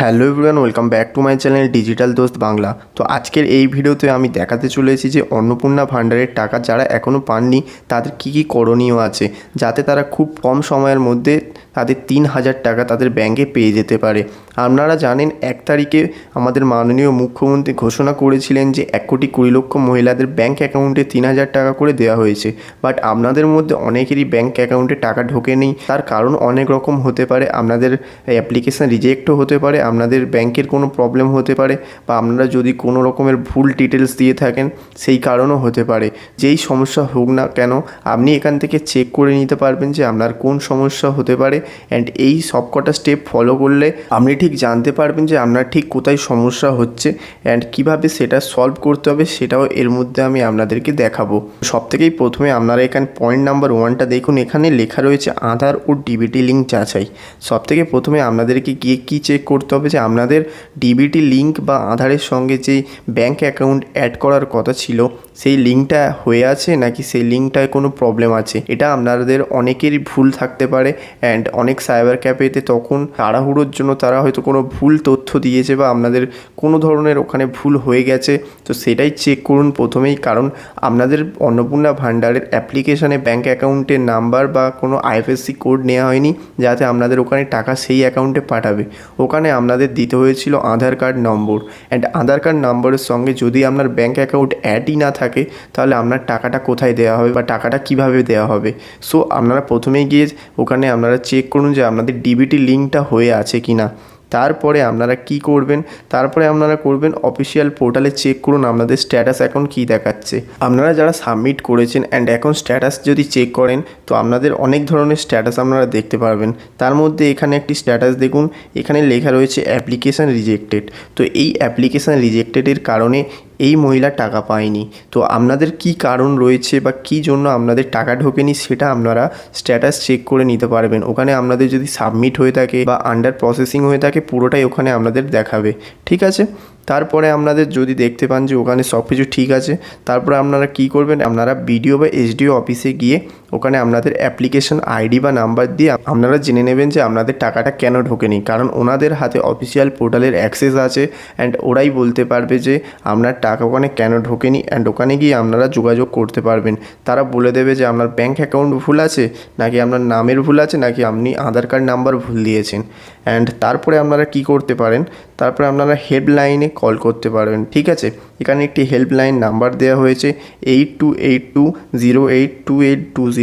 Hello everyone, welcome back to my channel digital দোস্ত বাংলা। তো আজকের এই ভিডিওতে আমি দেখাতে চলেছি যে অন্নপূর্ণা ভাণ্ডারের টাকা যারা এখনও পাননি তাদের কী কী করণীয় আছে, যাতে তারা খুব কম সময়ের মধ্যে তাদের ৩,০০০ টাকা তাদের ব্যাংকে পেয়ে যেতে পারে। আপনারা জানেন ১ তারিখে আমাদের মাননীয় মুখ্যমন্ত্রী ঘোষণা করেছিলেন যে ১,২০,০০,০০০ মহিলাদের ব্যাংক অ্যাকাউন্টে ৩,০০০ টাকা করে দেওয়া হয়েছে। বাট আপনাদের মধ্যে অনেকেরই ব্যাংক অ্যাকাউন্টে টাকা ঢোকেনি। তার কারণ অনেক রকম হতে পারে। আপনাদের অ্যাপ্লিকেশান রিজেক্টও হতে পারে, আপনাদের ব্যাংকের কোনো প্রবলেম হতে পারে, বা আপনারা যদি কোনো রকমের ভুল ডিটেলস দিয়ে থাকেন সেই কারণও হতে পারে। যেই সমস্যা হোক না কেন আপনি এখান থেকে চেক করে নিতে পারবেন যে আপনার কোন সমস্যা হতে পারে। অ্যান্ড এই সবকটা স্টেপ ফলো করলে আপনি ঠিক জানতে পারবেন যে আপনার ঠিক কোথায় সমস্যা হচ্ছে অ্যান্ড কীভাবে সেটা সলভ করতে হবে, সেটাও এর মধ্যে আমি আপনাদেরকে দেখাবো। সবথেকেই প্রথমে আপনারা এখানে পয়েন্ট নাম্বার 1টা দেখুন, এখানে লেখা রয়েছে আধার ও ডিবিটি লিঙ্ক যাচাই। সবথেকে প্রথমে আপনাদেরকে গিয়ে কী চেক করতে হবে যে আপনাদের ডিবিটি লিঙ্ক বা আধারের সঙ্গে যেই ব্যাঙ্ক অ্যাকাউন্ট অ্যাড করার কথা ছিল সেই লিঙ্কটা হয়ে আছে নাকি সেই লিঙ্কটায় কোনো প্রবলেম আছে। এটা আপনাদের অনেকেরই ভুল থাকতে পারে অ্যান্ড অনেক সাইবার ক্যাফেতে তখন তাড়াহুড়োর জন্য তারা হয়তো কোনো ভুল তথ্য দিয়েছে বা আপনাদের কোনো ধরনের ওখানে ভুল হয়ে গেছে। তো সেটাই চেক করুন প্রথমেই, কারণ আপনাদের অন্নপূর্ণা ভাণ্ডারের অ্যাপ্লিকেশানে ব্যাঙ্ক অ্যাকাউন্টের নাম্বার বা কোনো আইএফএসসি কোড নেওয়া হয়নি যাতে আপনাদের ওখানে টাকা সেই অ্যাকাউন্টে পাঠাবে। ওখানে আপনাদের দিতে হয়েছিল Aadhaar card number, and Aadhaar card নম্বরের সঙ্গে যদি আপনার ব্যাঙ্ক অ্যাকাউন্ট অ্যাডই না থাকে তাহলে আপনার টাকাটা কোথায় দেওয়া হবে বা টাকাটা কিভাবে দেওয়া হবে। সো আপনারা প্রথমেই গিয়ে ওখানে আপনারা চেক করুন যে আপনাদের ডিবিটি লিঙ্কটা হয়ে আছে কি না। তারপরে আপনারা কি করবেন, তারপরে আপনারা করবেন অফিসিয়াল পোর্টালে চেক করুন আপনাদের স্ট্যাটাস এখন কী দেখাচ্ছে। আপনারা যারা সাবমিট করেছেন অ্যান্ড এখন স্ট্যাটাস যদি চেক করেন তো আপনাদের অনেক ধরনের স্ট্যাটাস আপনারা দেখতে পারবেন। তার মধ্যে এখানে একটি স্ট্যাটাস দেখুন, এখানে লেখা রয়েছে অ্যাপ্লিকেশান রিজেক্টেড। তো এই অ্যাপ্লিকেশান রিজেক্টেডের কারণে এই মহিলা টাকা পায়নি। তো আপনাদের কি কারণ রয়েছে বা কী জন্য আপনাদের টাকা ঢোকেনি সেটা আপনারা স্ট্যাটাস চেক করে নিতে পারবেন। ওখানে আপনাদের যদি সাবমিট হয়ে থাকে বা আন্ডার প্রসেসিং হয়ে থাকে পুরোটাই ওখানে আপনাদের দেখাবে, ঠিক আছে। তারপরে আপনাদের যদি দেখতে পান যে ওখানে সব কিছু ঠিক আছে, তারপরে আপনারা কি করবেন, আপনারা বিডিও বা এসডিও অফিসে গিয়ে ওখানে আপনাদের অ্যাপ্লিকেশন আইডি বা নাম্বার দিয়ে আপনারা জেনে নেবেন যে আপনাদের টাকাটা কেন ঢোকেনি। কারণ ওনাদের হাতে অফিসিয়াল পোর্টালের অ্যাক্সেস আছে অ্যান্ড ওরাই বলতে পারবে যে আপনার টাকা ওখানে কেন ঢোকেনি, অ্যান্ড ওখানে গিয়ে আপনারা যোগাযোগ করতে পারবেন। তারা বলে দেবে যে আপনার ব্যাঙ্ক অ্যাকাউন্ট ভুল আছে নাকি আপনার নামের ভুল আছে নাকি আপনি আধার কার্ড নাম্বার ভুল দিয়েছেন। অ্যান্ড তারপরে আপনারা কি করতে পারেন, তারপরে আপনারা হেল্পলাইনে কল করতে পারবেন, ঠিক আছে। এখানে একটি হেল্পলাইন নাম্বার দেওয়া হয়েছে 8282082820।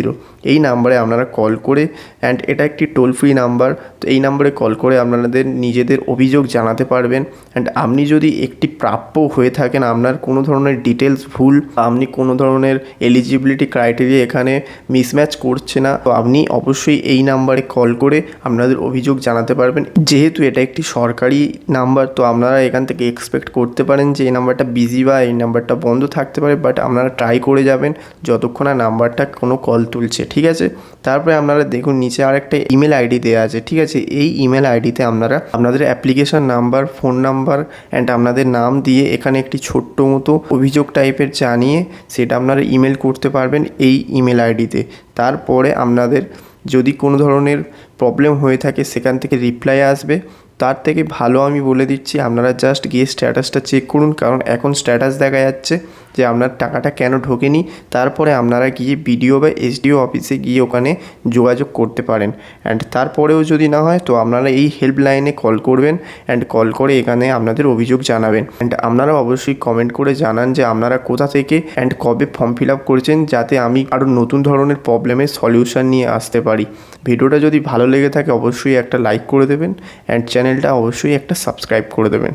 এই নাম্বারে আপনারা কল করে, অ্যান্ড এটা একটি টোল ফ্রি নাম্বার, তো এই নাম্বারে কল করে আপনাদের নিজেদের অভিযোগ জানাতে পারবেন। অ্যান্ড আপনি যদি একটি প্রাপ্য হয়ে থাকেন, আপনার কোনো ধরনের ডিটেলস ভুল, আপনি কোনো ধরনের এলিজিবিলিটি ক্রাইটেরিয়া এখানে মিসম্যাচ করছে না, তো আপনি অবশ্যই এই নাম্বারে কল করে আপনাদের অভিযোগ জানাতে পারবেন। যেহেতু এটা একটি সরকারি নাম্বার তো আপনারা এখান থেকে এক্সপেক্ট করতে পারেন যে এই নাম্বারটা বিজি বা এই নাম্বারটা বন্ধ থাকতে পারে, বাট আপনারা ট্রাই করে যাবেন যতক্ষণ না নাম্বারটা কোনো কল তুলছে, ঠিক আছে। তারপরে আপনারা দেখুন নিচে আরেকটা ইমেল আইডি দেওয়া আছে, ঠিক আছে। এই ইমেল আইডিতে আপনারা আপনাদের application number, phone number and আপনাদের নাম দিয়ে এখানে একটি ছোট্ট মতো অভিযোগ টাইপের জানিয়ে সেটা আপনারা ইমেল করতে পারবেন এই ইমেল আইডিতে। তারপরে আপনাদের যদি কোনো ধরনের প্রবলেম হয়ে থাকে সেখান থেকে রিপ্লাই আসবে। তার থেকে ভালো আমি বলে দিচ্ছি আপনারা জাস্ট গিয়ে স্ট্যাটাসটা চেক করুন, কারণ এখন স্ট্যাটাস দেখা যাচ্ছে যে আপনার টাকাটা কেন ঢোকেনি। তারপরে আপনারা গিয়ে বিডিও বা এসডিও অফিসে গিয়ে ওখানে যোগাযোগ করতে পারেন। অ্যান্ড তারপরেও যদি না হয় তো আপনারা এই হেল্পলাইনে কল করবেন অ্যান্ড কল করে এখানে আপনাদের অভিযোগ জানাবেন। অ্যান্ড আপনারা অবশ্যই কমেন্ট করে জানান যে আপনারা কোথা থেকে অ্যান্ড কবে ফর্ম ফিল আপ করেছেন, যাতে আমি আরও নতুন ধরনের প্রবলেমের সলিউশন নিয়ে আসতে পারি। ভিডিওটা যদি ভালো লেগে থাকে অবশ্যই একটা লাইক করে দেবেন অ্যান্ড চ্যানেলটা অবশ্যই একটা সাবস্ক্রাইব করে দেবেন।